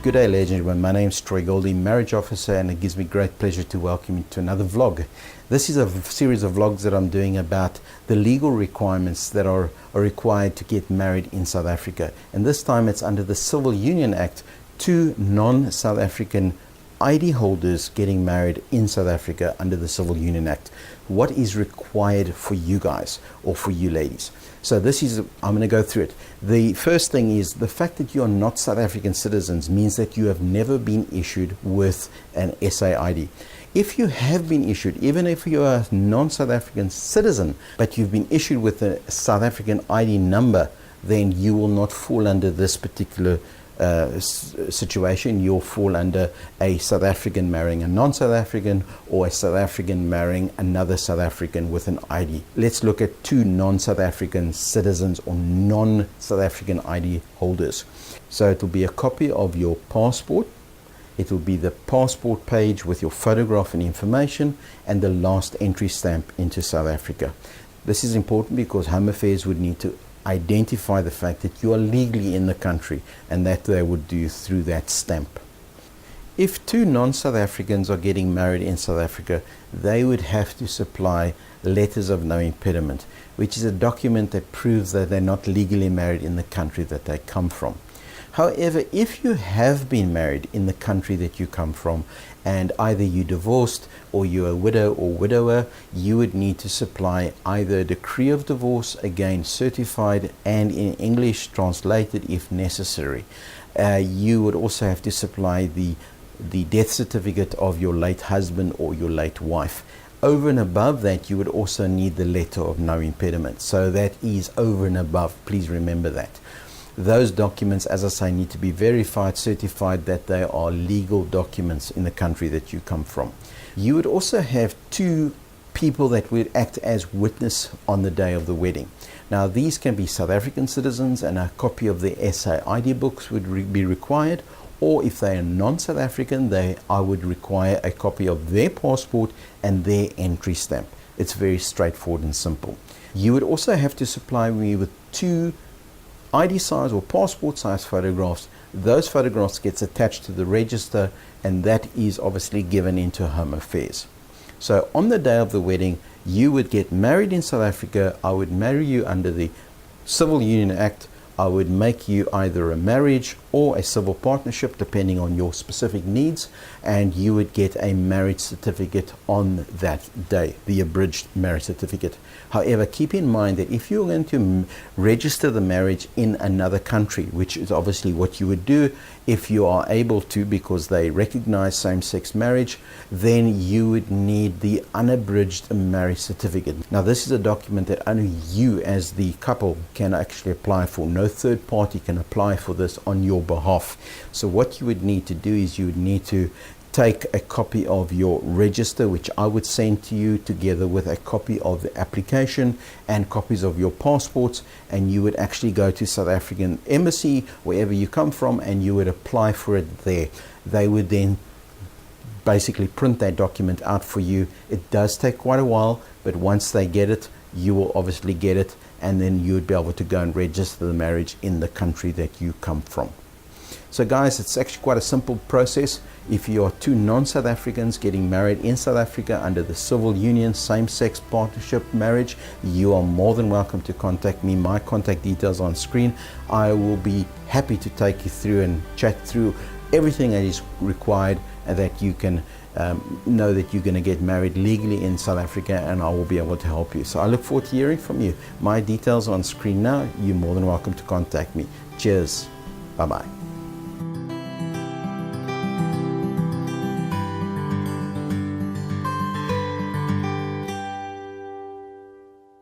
Good day, ladies and gentlemen. My name is Goldie, marriage officer, and it gives me great pleasure to welcome you to another vlog. This is a series of vlogs that I'm doing about the legal requirements that are required to get married in South Africa. And this time it's under the Civil Union Act, two non-South African ID holders getting married in South Africa under the Civil Union Act. What is required for you guys or for you ladies? So I'm going to go through it. The first thing is the fact that you are not South African citizens means that you have never been issued with an SA ID. If you have been issued, even if you are a non-South African citizen, but you've been issued with a South African ID number, then you will not fall under this particular situation. You'll fall under a South African marrying a non-South African, or a South African marrying another South African with an ID. Let's look at two non-South African citizens or non-South African ID holders. So it will be a copy of your passport. It will be the passport page with your photograph and information, and the last entry stamp into South Africa. This is important because Home Affairs would need to identify the fact that you are legally in the country, and that they would do through that stamp. If two non-South Africans are getting married in South Africa, they would have to supply letters of no impediment, which is a document that proves that they're not legally married in the country that they come from. However, if you have been married in the country that you come from, and either you divorced or you're a widow or widower, you would need to supply either a decree of divorce, again certified and in English translated if necessary. You would also have to supply the death certificate of your late husband or your late wife. Over and above that, you would also need the letter of no impediment. So that is over and above. Please remember that. Those documents, as I say, need to be verified, certified that they are legal documents in the country that you come from. You would also have two people that would act as witness on the day of the wedding. Now, these can be South African citizens, and a copy of the SA ID books would be required. Or if they are non-South African, I would require a copy of their passport and their entry stamp. It's very straightforward and simple. You would also have to supply me with two ID size or passport size photographs. Those photographs gets attached to the register, and that is obviously given into Home Affairs. So on the day of the wedding, you would get married in South Africa. I would marry you under the Civil Union Act. I would make you either a marriage or a civil partnership depending on your specific needs, and you would get a marriage certificate on that day, the abridged marriage certificate. However, keep in mind that if you're going to register the marriage in another country, which is obviously what you would do if you are able to, because they recognize same-sex marriage, then you would need the unabridged marriage certificate. Now, this is a document that only you as the couple can actually apply for. No third party can apply for this on your behalf. So what you would need to do is you would need to take a copy of your register, which I would send to you, together with a copy of the application and copies of your passports, and you would actually go to South African Embassy, wherever you come from, and you would apply for it there. They would then basically print that document out for you. It does take quite a while, but once they get it, you will obviously get it, and then you would be able to go and register the marriage in the country that you come from. So guys, it's actually quite a simple process. If you are two non-South Africans getting married in South Africa under the Civil Union same-sex partnership marriage, you are more than welcome to contact me. My contact details are on screen. I will be happy to take you through and chat through everything that is required, and that you can know that you're going to get married legally in South Africa, and I will be able to help you. So I look forward to hearing from you. My details are on screen now. You're more than welcome to contact me. Cheers. Bye-bye.